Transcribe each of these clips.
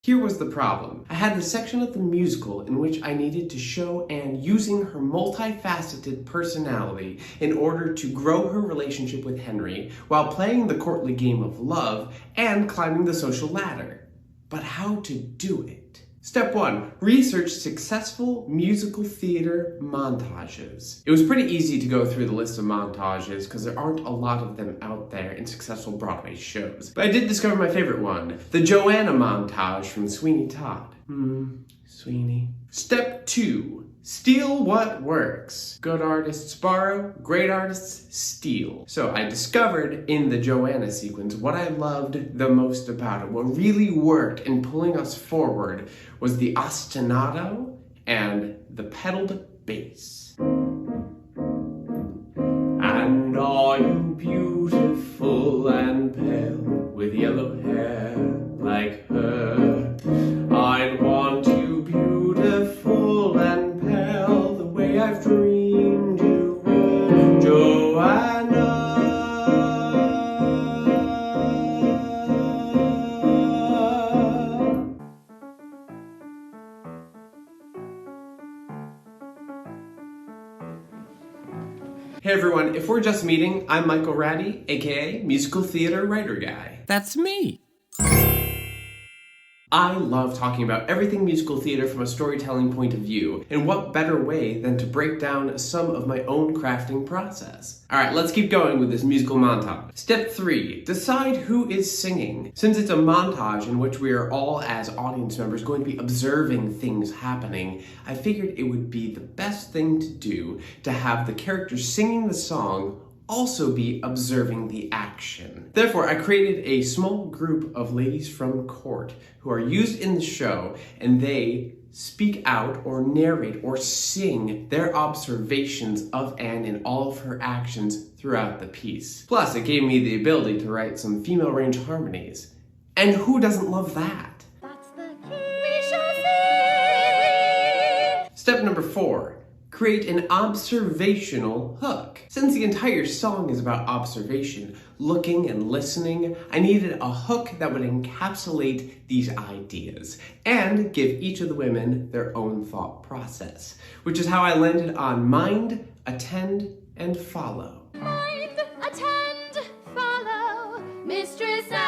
Here was the problem. I had the section of the musical in which I needed to show Anne using her multifaceted personality in order to grow her relationship with Henry while playing the courtly game of love and climbing the social ladder. But how to do it? Step 1. Research successful musical theater montages. It was pretty easy to go through the list of montages because there aren't a lot of them out there in successful Broadway shows. But I did discover my favorite one, the Joanna montage from Sweeney Todd. Sweeney. Step 2. Steal what works. Good artists borrow, great artists steal. So I discovered in the Joanna sequence what I loved the most about it. What really worked in pulling us forward was the ostinato and the pedaled bass. And are you beautiful and pale with yellow hair like her? I'd want you beautiful and pale the way I've dreamed you were, Joanna. Hey everyone, if we're just meeting, I'm Michael Ratty, aka Musical Theater Writer Guy. That's me. I love talking about everything musical theater from a storytelling point of view, and what better way than to break down some of my own crafting process. Alright, let's keep going with this musical montage. Step 3. Decide who is singing. Since it's a montage in which we are all as audience members going to be observing things happening, I figured it would be the best thing to do to have the characters singing the song also be observing the action. Therefore, I created a small group of ladies from court who are used in the show, and they speak out or narrate or sing their observations of Anne in all of her actions throughout the piece. Plus, it gave me the ability to write some female range harmonies. And who doesn't love that? That's the key. We shall see. Step number 4. Create an observational hook. Since the entire song is about observation, looking and listening, I needed a hook that would encapsulate these ideas and give each of the women their own thought process, which is how I landed on mind, attend, and follow. Mind, attend, follow, Mistress Anne.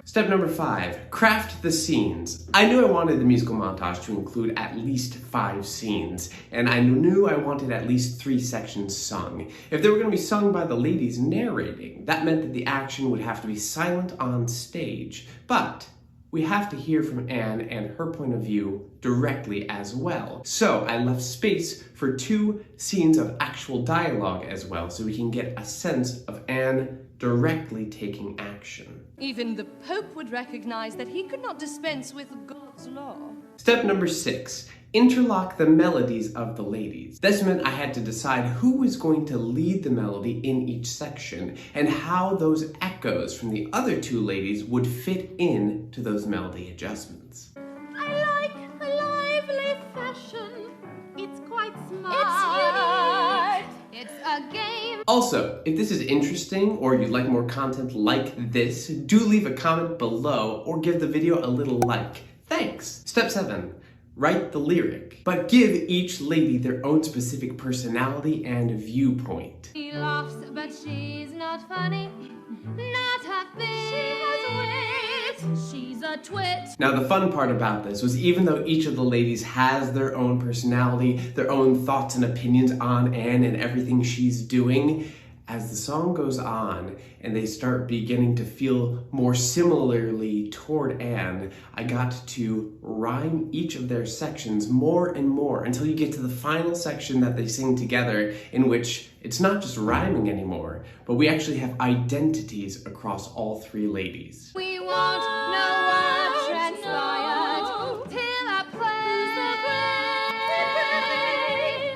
Step number 5, craft the scenes. I knew I wanted the musical montage to include at least 5 scenes, and I knew I wanted at least 3 sections sung. If they were going to be sung by the ladies narrating, that meant that the action would have to be silent on stage, but we have to hear from Anne and her point of view directly as well. So I left space for 2 scenes of actual dialogue as well, so we can get a sense of Anne directly taking action. Even the Pope would recognize that he could not dispense with God's law. Step number 6, interlock the melodies of the ladies. This meant I had to decide who was going to lead the melody in each section and how those echoes from the other 2 ladies would fit in to those melody adjustments. I like a lively fashion. It's quite smart. It's a game. Also, if this is interesting or you'd like more content like this, do leave a comment below or give the video a little like. Thanks! Step 7. Write the lyric, but give each lady their own specific personality and viewpoint. She laughs, but she's not funny. Not a bit. She has wit. She's a twit. Now the fun part about this was even though each of the ladies has their own personality, their own thoughts and opinions on Anne and everything she's doing, as the song goes on and they start beginning to feel more similarly toward Anne, I got to rhyme each of their sections more and more until you get to the final section that they sing together, in which it's not just rhyming anymore, but we actually have identities across all 3 ladies. We won't know what transpired till I play.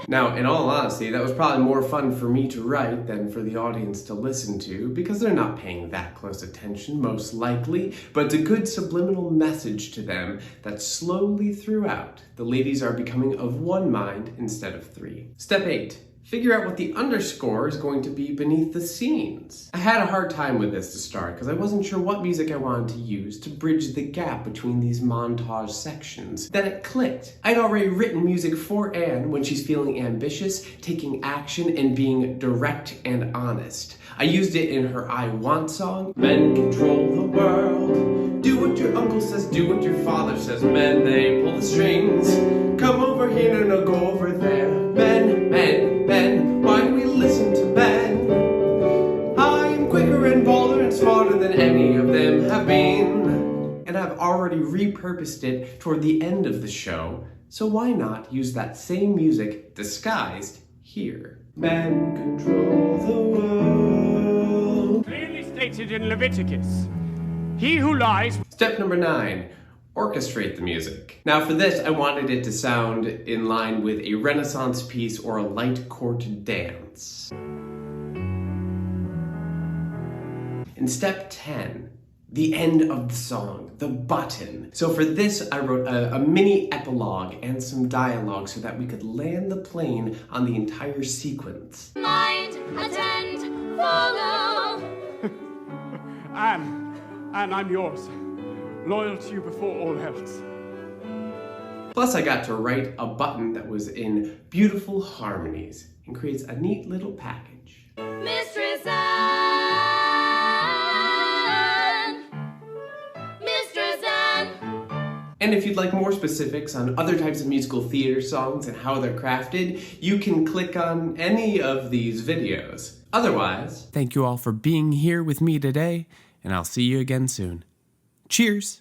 Now, in all honesty, that was probably more fun for me to write than for the audience to listen to, because they're not paying that close attention, most likely, but it's a good subliminal message to them that slowly throughout, the ladies are becoming of one mind instead of 3. Step 8. Figure out what the underscore is going to be beneath the scenes. I had a hard time with this to start because I wasn't sure what music I wanted to use to bridge the gap between these montage sections. Then it clicked. I'd already written music for Anne when she's feeling ambitious, taking action, and being direct and honest. I used it in her I Want song. Men control the world. Do what your uncle says, do what your father says. Men, they pull the strings. Come over here and I'll go over there. Men, men, men, why do we listen to men? I am quicker and bolder and smarter than any of them have been. And I've already repurposed it toward the end of the show, so why not use that same music disguised here? Men control the world. Clearly stated in Leviticus, he who lies... Step number 9. Orchestrate the music. Now for this, I wanted it to sound in line with a Renaissance piece or a light court dance. In step 10, the end of the song, the button. So for this, I wrote a mini epilogue and some dialogue so that we could land the plane on the entire sequence. Mind, attend, follow. Anne, I'm yours. Loyal to you before all else. Plus I got to write a button that was in beautiful harmonies and creates a neat little package. Mistress Anne. Mistress Anne. And if you'd like more specifics on other types of musical theater songs and how they're crafted, you can click on any of these videos. Otherwise, thank you all for being here with me today, and I'll see you again soon. Cheers!